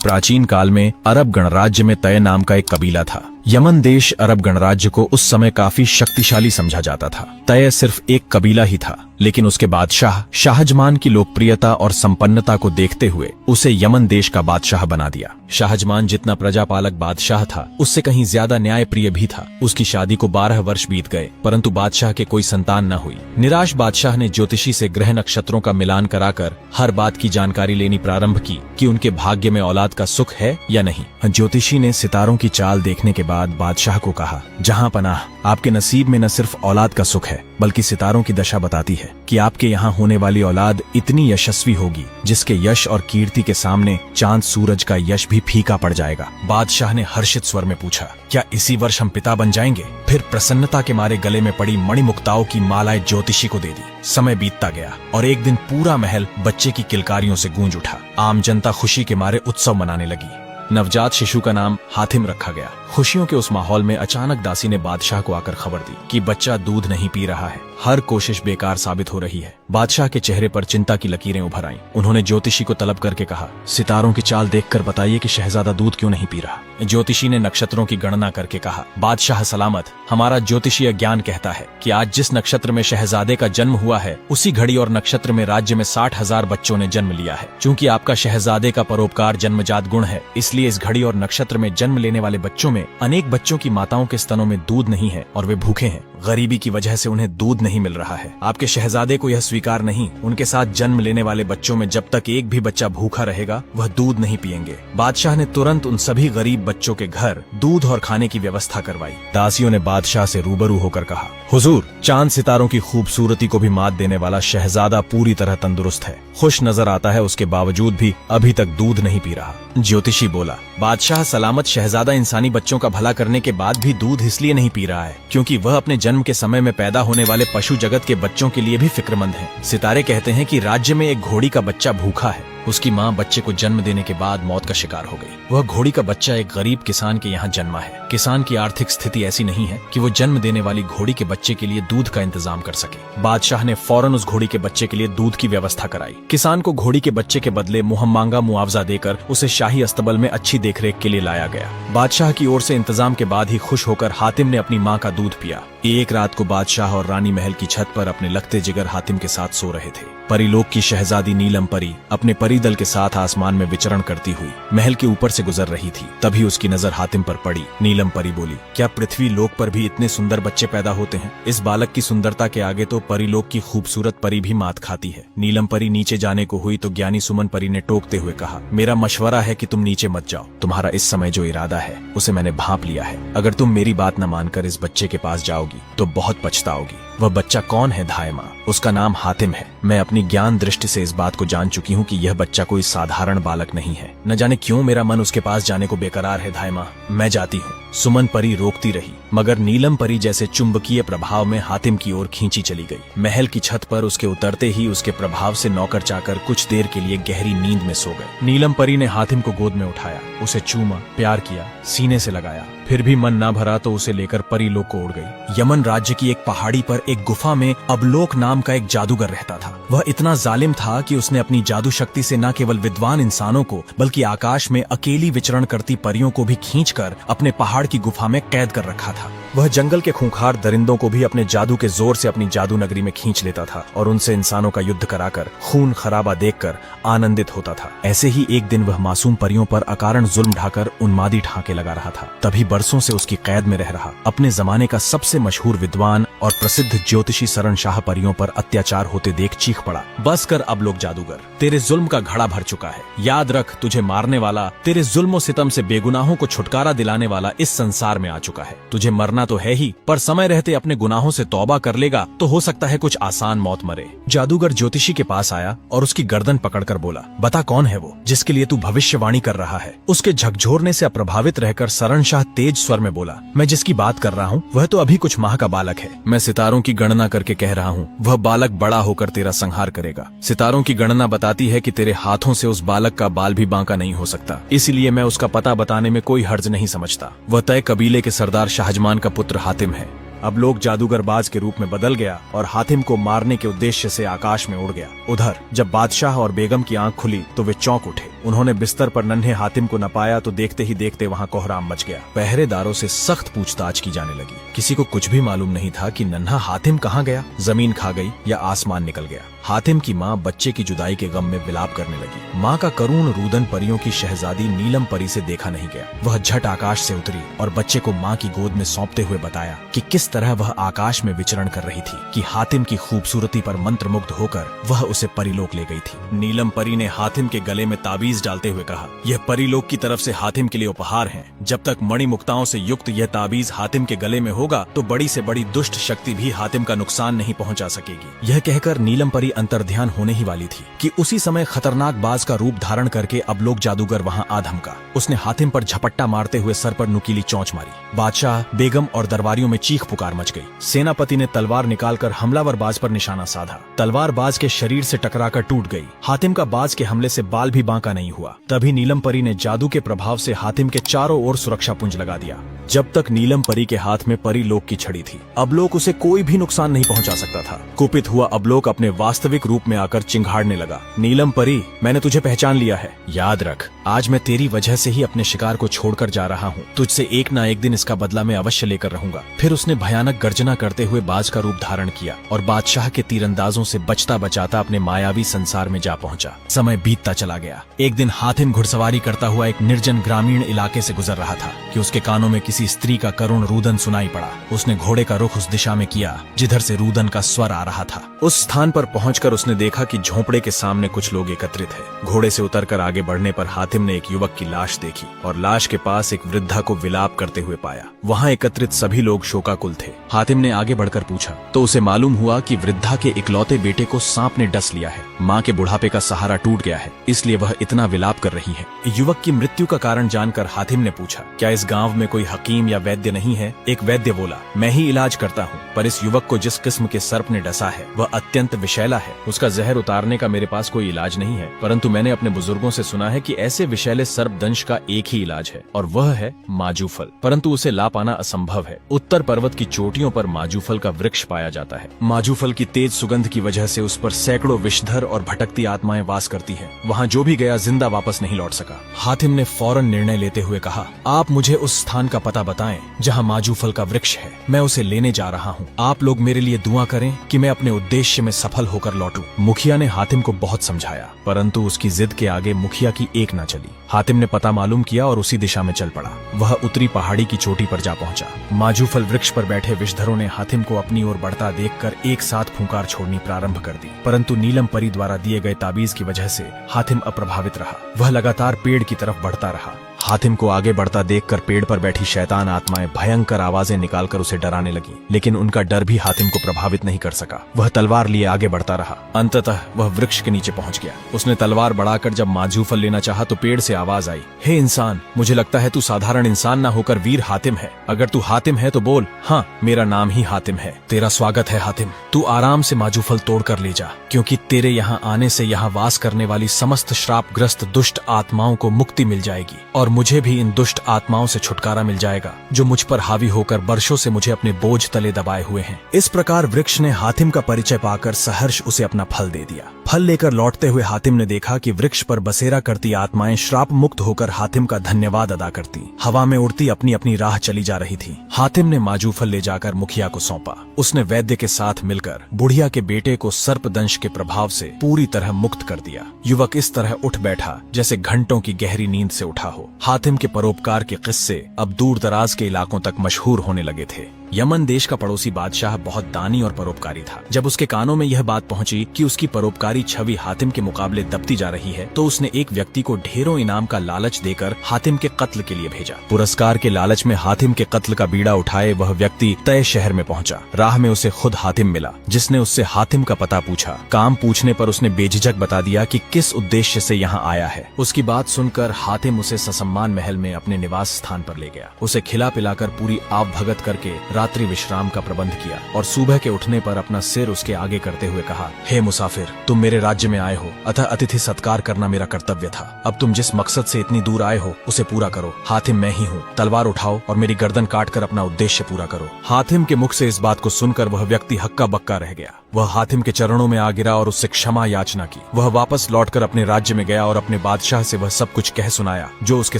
प्राचीन काल में अरब गणराज्य में तय नाम का एक कबीला था। यमन देश अरब गणराज्य को उस समय काफी शक्तिशाली समझा जाता था। तय सिर्फ एक कबीला ही था, लेकिन उसके बादशाह शाहजमान की लोकप्रियता और संपन्नता को देखते हुए उसे यमन देश का बादशाह बना दिया। शाहजमान जितना प्रजापालक बादशाह था, उससे कहीं ज्यादा न्यायप्रिय भी था। उसकी शादी को 12 वर्ष बीत गए, परंतु बादशाह के कोई संतान न हुई। निराश बादशाह ने ज्योतिषी से ग्रह नक्षत्रों का मिलान कराकर हर बात की जानकारी लेनी प्रारंभ की कि उनके भाग्य में औलाद का सुख है या नहीं। ज्योतिषी ने सितारों की चाल देखने के बाद बादशाह को कहा, जहां पनाह, आपके नसीब में न सिर्फ औलाद का सुख है, बल्कि सितारों की दशा बताती है कि आपके यहाँ होने वाली औलाद इतनी यशस्वी होगी जिसके यश और कीर्ति के सामने चांद सूरज का यश भी फीका पड़ जाएगा। बादशाह ने हर्षित स्वर में पूछा, क्या इसी वर्ष हम पिता बन जाएंगे? फिर प्रसन्नता के मारे गले में पड़ी मणिमुक्ताओं की मालाएं ज्योतिषी को दे दी। समय बीतता गया और एक दिन पूरा महल बच्चे की किलकारियों से गूंज उठा। आम जनता खुशी के मारे उत्सव मनाने लगी। नवजात शिशु का नाम हातिम रखा गया। खुशियों के उस माहौल में अचानक दासी ने बादशाह को आकर खबर दी कि बच्चा दूध नहीं पी रहा है। हर कोशिश बेकार साबित हो रही है। बादशाह के चेहरे पर चिंता की लकीरें उभर आईं। उन्होंने ज्योतिषी को तलब करके कहा, सितारों की चाल देखकर बताइए कि शहजादा दूध क्यों नहीं पी रहा। ज्योतिषी ने नक्षत्रों की गणना करके कहा, बादशाह सलामत, हमारा ज्योतिषीय ज्ञान कहता है कि आज जिस नक्षत्र में शहजादे का जन्म हुआ है, उसी घड़ी और नक्षत्र में राज्य में 60,000 बच्चों ने जन्म लिया है। चूंकि आपका शहजादे का परोपकार जन्मजात गुण है, इसलिए इस घड़ी और नक्षत्र में जन्म लेने वाले बच्चों में अनेक बच्चों की माताओं के स्तनों में दूध नहीं है और वे भूखे हैं। गरीबी की वजह से उन्हें दूध नहीं मिल रहा है। आपके शहजादे को यह स्वीकार नहीं। उनके साथ जन्म लेने वाले बच्चों में जब तक एक भी बच्चा भूखा रहेगा, वह दूध नहीं पिएंगे। बादशाह ने तुरंत उन सभी गरीब बच्चों के घर दूध और खाने की व्यवस्था करवाई। दासियों ने बादशाह से रूबरू होकर कहा, हुजूर, चांद सितारों की खूबसूरती को भी मात देने वाला शहजादा पूरी तरह तंदुरुस्त है। खुश नजर आता है, उसके बावजूद भी अभी तक दूध नहीं पी रहा। ज्योतिषी बोला, बादशाह सलामत, शहजादा इंसानी बच्चों का भला करने के बाद भी दूध इसलिए नहीं पी रहा है क्योंकि वह अपने जन्म के समय में पैदा होने वाले पशु जगत के बच्चों के लिए भी फिक्रमंद है। सितारे कहते हैं कि राज्य में एक घोड़ी का बच्चा भूखा है। उसकी माँ बच्चे को जन्म देने के बाद मौत का शिकार हो गई। वह घोड़ी का बच्चा एक गरीब किसान के यहाँ जन्मा है। किसान की आर्थिक स्थिति ऐसी नहीं है कि वो जन्म देने वाली घोड़ी के बच्चे के लिए दूध का इंतजाम कर सके। बादशाह ने फौरन उस घोड़ी के बच्चे के लिए दूध की व्यवस्था कराई। किसान को घोड़ी के बच्चे के बदले मुहम्मांगा मुआवजा देकर उसे शाही अस्तबल में अच्छी देखरेख के लिए लाया गया। बादशाह की ओर से इंतजाम के बाद ही खुश होकर हातिम ने अपनी माँ का दूध पिया। एक रात को बादशाह और रानी महल की छत पर अपने लखते जिगर हातिम के साथ सो रहे थे। परीलोक की शहजादी नीलम परी अपने परी दल के साथ आसमान में विचरण करती हुई महल के ऊपर से गुजर रही थी। तभी उसकी नजर हातिम पर पड़ी। नीलम परी बोली, क्या पृथ्वी लोक पर भी इतने सुंदर बच्चे पैदा होते हैं? इस बालक की सुंदरता के आगे तो परीलोक की खूबसूरत परी भी मात खाती है। नीलम परी नीचे जाने को हुई तो ज्ञानी सुमन परी ने टोकते हुए कहा, मेरा मशवरा है कि तुम नीचे मत जाओ। तुम्हारा इस समय जो इरादा है उसे मैंने भांप लिया है। अगर तुम मेरी बात न मानकर इस बच्चे के पास जाओगी तो बहुत पछताओगी। वह बच्चा कौन है धाय माँ? उसका नाम हातिम है। मैं अपनी ज्ञान दृष्टि से इस बात को जान चुकी हूँ कि यह बच्चा कोई साधारण बालक नहीं है। न जाने क्यों मेरा मन उसके पास जाने को बेकरार है धाय माँ। मैं जाती हूँ। सुमन परी रोकती रही, मगर नीलम परी जैसे चुंबकीय प्रभाव में हातिम की ओर खींची चली गई। महल की छत पर उसके उतरते ही उसके प्रभाव से नौकर चाकर कुछ देर के लिए गहरी नींद में सो गए। नीलम परी ने हातिम को गोद में उठाया, उसे चूमा, प्यार किया, सीने से लगाया। फिर भी मन ना भरा तो उसे लेकर परीलोक को उड़ गई। यमन राज्य की एक पहाड़ी पर एक गुफा में अबलोक नाम का एक जादूगर रहता था। वह इतना जालिम था कि उसने अपनी जादू शक्ति से न केवल विद्वान इंसानों को बल्कि आकाश में अकेली विचरण करती परियों को भी खींचकर अपने पहाड़ की गुफा में कैद कर रखा था। वह जंगल के खूंखार दरिंदों को भी अपने जादू के जोर से अपनी जादू नगरी में खींच लेता था और उनसे इंसानों का युद्ध कराकर खून खराबा देखकर आनंदित होता था। ऐसे ही एक दिन वह मासूम परियों पर अकारण जुल्म ढाकर उन्मादी ठाके लगा रहा था। तभी बरसों से उसकी कैद में रह रहा अपने जमाने का सबसे मशहूर विद्वान और प्रसिद्ध ज्योतिषी शरणशाह परियों पर अत्याचार होते देख चीख पड़ा, बस कर अब लोग जादूगर, तेरे जुल्म का घड़ा भर चुका है। याद रख, तुझे मारने वाला, तेरे जुल्मों सितम से बेगुनाहों को छुटकारा दिलाने वाला इस संसार में आ चुका है। तुझे मरना तो है ही, पर समय रहते अपने गुनाहों से तौबा कर लेगा तो हो सकता है कुछ आसान मौत मरे। जादूगर ज्योतिषी के पास आया और उसकी गर्दन पकड़कर बोला, बता कौन है वो जिसके लिए तू भविष्यवाणी कर रहा है? उसके झकझोरने से अप्रभावित रहकर शरणशाह तेज स्वर में बोला, मैं जिसकी बात कर रहा हूँ वह तो अभी कुछ माह का बालक है। मैं सितारों की गणना करके कह रहा हूँ, वह बालक बड़ा होकर तेरा संहार करेगा। सितारों की गणना बताती है कि तेरे हाथों से उस बालक का बाल भी बांका नहीं हो सकता, इसलिए मैं उसका पता बताने में कोई हर्ज नहीं समझता। वह तय कबीले के सरदार शाहजमान का पुत्र हातिम है। अब लोग जादूगरबाज के रूप में बदल गया और हातिम को मारने के उद्देश्य से आकाश में उड़ गया। उधर जब बादशाह और बेगम की आंख खुली तो वे चौंक उठे। उन्होंने बिस्तर पर नन्हे हातिम को न पाया तो देखते ही देखते वहाँ कोहराम मच गया। पहरेदारों से सख्त पूछताछ की जाने लगी। किसी को कुछ भी मालूम नहीं था कि नन्हा हातिम कहाँ गया, जमीन खा गई या आसमान निकल गया। हातिम की माँ बच्चे की जुदाई के गम में विलाप करने लगी। माँ का करुण रुदन परियों की शहजादी नीलम परी से देखा नहीं गया। वह झट आकाश से उतरी और बच्चे को माँ की गोद में सौंपते हुए बताया कि किस तरह वह आकाश में विचरण कर रही थी कि हातिम की खूबसूरती पर मंत्रमुग्ध होकर वह उसे परीलोक ले गई थी। नीलम परी ने हातिम के गले में ताबीज डालते हुए कहा, यह परीलोक की तरफ से हातिम के लिए उपहार है। जब तक मणिमुक्ताओं से युक्त यह ताबीज हातिम के गले में होगा तो बड़ी से बड़ी दुष्ट शक्ति भी हातिम का नुकसान नहीं पहुंचा सकेगी। यह कहकर नीलम परी अंतर्ध्यान होने ही वाली थी कि उसी समय खतरनाक बाज का रूप धारण करके अब लोग जादूगर वहां आ धमका। उसने हातिम पर झपट्टा मारते हुए सर पर नुकीली चोंच मारी। बादशाह, बेगम और दरबारियों में चीख पुकार मच गई। सेनापति ने तलवार निकालकर हमलावर बाज पर निशाना साधा। तलवार बाज के शरीर से टकराकर टूट गई। हातिम का बाज के हमले से बाल भी बांका नहीं हुआ। तभी नीलम परी ने जादू के प्रभाव से हातिम के चारों ओर सुरक्षा पुंज लगा दिया। जब तक नीलम परी के हाथ में परीलोक की छड़ी थी, अबलोक उसे कोई भी नुकसान नहीं पहुंचा सकता था। कुपित हुआ अबलोक अपने वास्तविक रूप में आकर चिंघाड़ने लगा। नीलम परी, मैंने तुझे पहचान लिया है। याद रख, आज मैं तेरी वजह से ही अपने शिकार को छोड़कर जा रहा हूँ। तुझसे एक ना एक दिन इसका बदला मैं अवश्य लेकर रहूंगा। फिर उसने भयानक गर्जना करते हुए बाज का रूप धारण किया और बादशाह के तीरंदाजों से बचता बचाता अपने मायावी संसार में जा पहुंचा। समय बीतता चला गया। एक दिन हातिम घुड़सवारी करता हुआ एक निर्जन ग्रामीण इलाके से गुजर रहा था कि उसके कानों में किसी स्त्री का करुण रुदन सुनाई पड़ा। उसने घोड़े का रुख उस दिशा में किया जिधर से रुदन का स्वर आ रहा था। उस स्थान पर पहुंचकर उसने देखा कि झोंपड़े के सामने कुछ लोग एकत्रित हैं। घोड़े से उतरकर आगे बढ़ने पर हातिम ने एक युवक की लाश देखी और लाश के पास एक वृद्धा को विलाप करते हुए पाया। वहां एकत्रित सभी लोग शोकाकुल थे। हातिम ने आगे बढ़कर पूछा तो उसे मालूम हुआ कि वृद्धा के इकलौते बेटे को सांप ने डस लिया है। माँ के बुढ़ापे का सहारा टूट गया है, इसलिए वह इतना विलाप कर रही है। युवक की मृत्यु का कारण जानकर हातिम ने पूछा, क्या इस गांव में कोई हकीम या वैद्य नहीं है? एक वैद्य बोला, मैं ही इलाज करता हूँ, पर इस युवक को जिस किस्म के सर्प ने डसा है वह अत्यंत विषैला है। उसका जहर उतारने का मेरे पास कोई इलाज नहीं है, परंतु मैंने अपने बुजुर्गों से सुना है कि ऐसे विषैले सर्प दंश का एक ही इलाज है और वह है माजूफल, परंतु उसे ला पाना असंभव है। उत्तर पर्वत की चोटियों पर माजूफल का वृक्ष पाया जाता है। माजूफल की तेज सुगंध की वजह से उस पर सैकड़ों विषधर और भटकती आत्माएं वास करती हैं। वहाँ जो भी गया जिंदा वापस नहीं लौट सका। हातिम ने फौरन निर्णय लेते हुए कहा, आप मुझे उस स्थान का पता बताएं जहाँ माजूफल का वृक्ष है। मैं उसे लेने जा रहा हूँ। आप लोग मेरे लिए दुआ करें कि मैं अपने उद्देश्य में सफल होकर लौटूं। मुखिया ने हातिम को बहुत समझाया, परंतु उसकी जिद के आगे मुखिया की एक न चली। हातिम ने पता मालूम किया और उसी दिशा में चल पड़ा। वह उत्तरी पहाड़ी की चोटी पर जा पहुंचा। माजूफल वृक्ष पर बैठे विषधरों ने हातिम को अपनी ओर बढ़ता देखकर एक साथ फूंकार छोड़नी प्रारंभ कर दी, परंतु नीलम परी द्वारा दिए गए ताबीज की वजह से हातिम अप्रभावित रहा। वह लगातार पेड़ की तरफ बढ़ता रहा। हातिम को आगे बढ़ता देखकर पेड़ पर बैठी शैतान आत्माएं भयंकर आवाजें निकालकर उसे डराने लगी, लेकिन उनका डर भी हातिम को प्रभावित नहीं कर सका। वह तलवार लिए आगे बढ़ता रहा। अंततः वह वृक्ष के नीचे पहुंच गया। उसने तलवार बढ़ाकर जब माजूफल लेना चाहा तो पेड़ से आवाज आई, हे इंसान, मुझे लगता है तू साधारण इंसान ना होकर वीर हातिम है। अगर तू हातिम है तो बोल, हाँ, मेरा नाम ही हातिम है। तेरा स्वागत है हातिम। तू आराम से माजूफल तोड़कर ले जा, क्योंकि तेरे यहाँ आने से यहाँ वास करने वाली समस्त श्रापग्रस्त दुष्ट आत्माओं को मुक्ति मिल जाएगी और मुझे भी इन दुष्ट आत्माओं से छुटकारा मिल जाएगा जो मुझ पर हावी होकर वर्षों से मुझे अपने बोझ तले दबाए हुए हैं। इस प्रकार वृक्ष ने हातिम का परिचय पाकर सहर्ष उसे अपना फल दे दिया। फल लेकर लौटते हुए हातिम ने देखा कि वृक्ष पर बसेरा करती आत्माएं श्राप मुक्त होकर हातिम का धन्यवाद अदा करती हवा में उड़ती अपनी अपनी राह चली जा रही थी। हातिम ने माजूफल ले जाकर मुखिया को सौंपा। उसने वैद्य के साथ मिलकर बुढ़िया के बेटे को सर्पदंश के प्रभाव से पूरी तरह मुक्त कर दिया। युवक इस तरह उठ बैठा जैसे घंटों की गहरी नींद से उठा हो। हातिम के परोपकार के किस्से अब दूर दराज के इलाकों तक मशहूर होने लगे थे। यमन देश का पड़ोसी बादशाह बहुत दानी और परोपकारी था। जब उसके कानों में यह बात पहुंची कि उसकी परोपकारी छवि हातिम के मुकाबले दबती जा रही है, तो उसने एक व्यक्ति को ढेरों इनाम का लालच देकर हातिम के कत्ल के लिए भेजा। पुरस्कार के लालच में हातिम के कत्ल का बीड़ा उठाए वह व्यक्ति तय शहर में पहुंचा। राह में उसे खुद हातिम मिला, जिसने उससे हातिम का पता पूछा। काम पूछने पर उसने बेझिझक बता दिया कि किस उद्देश्य से यहाँ आया है। उसकी बात सुनकर हातिम उसे ससम्मान महल में अपने निवास स्थान पर ले गया। उसे खिला पिलाकर पूरी आवभगत करके रात्रि विश्राम का प्रबंध किया और सुबह के उठने पर अपना सिर उसके आगे करते हुए कहा, हे मुसाफिर, तुम मेरे राज्य में आए हो, अतः अतिथि सत्कार करना मेरा कर्तव्य था। अब तुम जिस मकसद से इतनी दूर आए हो उसे पूरा करो। हातिम मैं ही हूँ, तलवार उठाओ और मेरी गर्दन काटकर अपना उद्देश्य पूरा करो। हातिम के मुख से इस बात को सुनकर वह व्यक्ति हक्का बक्का रह गया। वह हातिम के चरणों में आ गिरा और उससे क्षमा याचना की। वह वापस लौटकर अपने राज्य में गया और अपने बादशाह से वह सब कुछ कह सुनाया जो उसके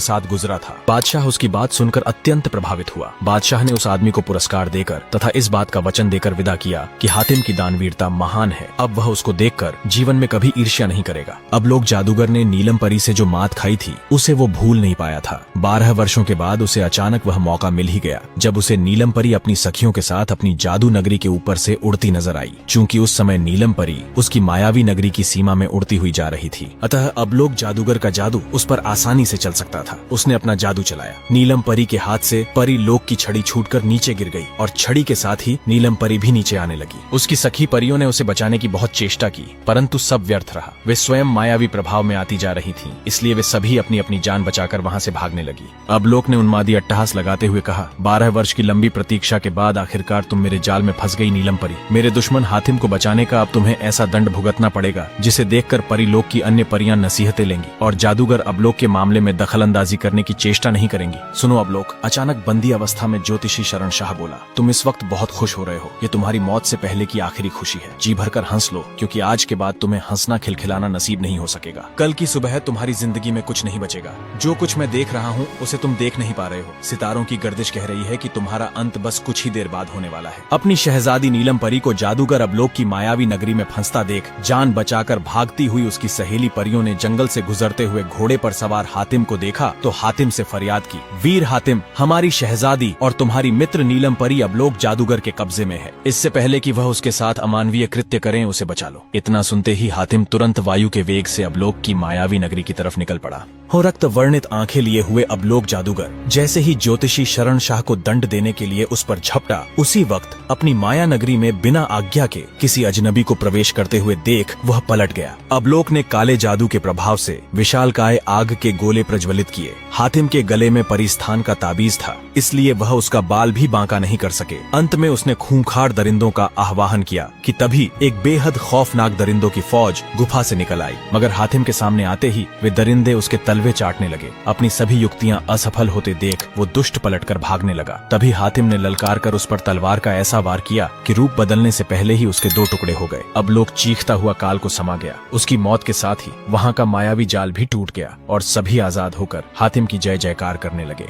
साथ गुजरा था। बादशाह उसकी बात सुनकर अत्यंत प्रभावित हुआ। बादशाह ने उस आदमी को पुरस्कार देकर तथा इस बात का वचन देकर विदा किया कि हातिम की दानवीरता महान है। अब वह उसको देखकर जीवन में कभी ईर्ष्या नहीं करेगा। अब लोग जादूगर ने नीलम परी से जो मात खाई थी उसे वो भूल नहीं पाया था। 12 वर्षों के बाद उसे अचानक वह मौका मिल ही गया जब उसे नीलम परी अपनी सखियों के साथ अपनी जादू नगरी के ऊपर से उड़ती नजर आई। चूंकि उस समय नीलम परी उसकी मायावी नगरी की सीमा में उड़ती हुई जा रही थी, अतः अब लोग जादूगर का जादू उस पर आसानी से चल सकता था। उसने अपना जादू चलाया। नीलम परी के हाथ से परी लोक की छड़ी छूटकर नीचे गिर गई और छड़ी के साथ ही नीलम परी भी नीचे आने लगी। उसकी सखी परियों ने उसे बचाने की बहुत चेष्टा की, परंतु सब व्यर्थ रहा। वे स्वयं मायावी प्रभाव में आती जा रही थीं, इसलिए वे सभी अपनी अपनी जान बचाकर वहां से भागने लगी। अब लोक ने उन्मादी अट्टहास लगाते हुए कहा, 12 वर्ष की लंबी प्रतीक्षा के बाद आखिरकार तुम मेरे जाल में फंस गई नीलम परी। मेरे दुश्मन हातिम को बचाने का अब तुम्हें ऐसा दंड भुगतना पड़ेगा जिसे देखकर परिलोक की अन्य परियां नसीहतें लेंगी और जादूगर अबलोक के मामले में दखल अंदाजी करने की चेष्टा नहीं करेंगी। सुनो अबलोक, अचानक बंदी अवस्था में ज्योतिषी शरण शाह बोला, तुम इस वक्त बहुत खुश हो रहे हो। ये तुम्हारी मौत से पहले की आखिरी खुशी है। जी भरकर हंस लो, क्योंकि आज के बाद तुम्हें हंसना खिलखिलाना नसीब नहीं हो सकेगा। कल की सुबह तुम्हारी जिंदगी में कुछ नहीं बचेगा। जो कुछ मैं देख रहा हूँ उसे तुम देख नहीं पा रहे हो। सितारों की गर्दिश कह रही है कि तुम्हारा अंत बस कुछ ही देर बाद होने वाला है। अपनी शहजादी नीलम परी को जादूगर अबलोक की मायावी नगरी में फंसता देख जान बचाकर भागती हुई उसकी सहेली परियों ने जंगल से गुजरते हुए घोड़े पर सवार हातिम को देखा तो हातिम से फरियाद की, वीर हातिम, हमारी शहजादी और तुम्हारी मित्र नीलम परी अबलोक जादूगर के कब्जे में है। इससे पहले कि वह उसके साथ अमानवीय कृत्य करें उसे बचा लो। इतना सुनते ही हातिम तुरंत वायु के वेग से अबलोक की मायावी नगरी की तरफ निकल पड़ा। हो रक्त वर्णित आंखें लिए हुए अबलोक जादूगर जैसे ही ज्योतिषी शरण शाह को दंड देने के लिए उस पर झपटा, उसी वक्त अपनी माया नगरी में बिना आज्ञा के किसी अजनबी को प्रवेश करते हुए देख वह पलट गया। अबलोक ने काले जादू के प्रभाव से विशालकाय आग के गोले प्रज्वलित किए। हातिम के गले में परिस्थान का ताबीज था, इसलिए वह उसका बाल भी बांका नहीं कर सके। अंत में उसने खूंखार दरिंदों का आह्वान किया कि तभी एक बेहद खौफनाक दरिंदों की फौज गुफा से निकल आई। मगर हातिम के सामने आते ही वे दरिंदे उसके तलवे चाटने लगे। अपनी सभी युक्तियां असफल होते देख वो दुष्ट पलटकर भागने लगा। तभी हातिम ने ललकार कर उस पर तलवार का ऐसा वार किया कि रूप बदलने से पहले ही उसके 2 टुकड़े हो गए। अब लोग चीखता हुआ काल को समा गया। उसकी मौत के साथ ही वहां का मायावी जाल भी टूट गया और सभी आजाद होकर हातिम की जय जयकार करने लगे।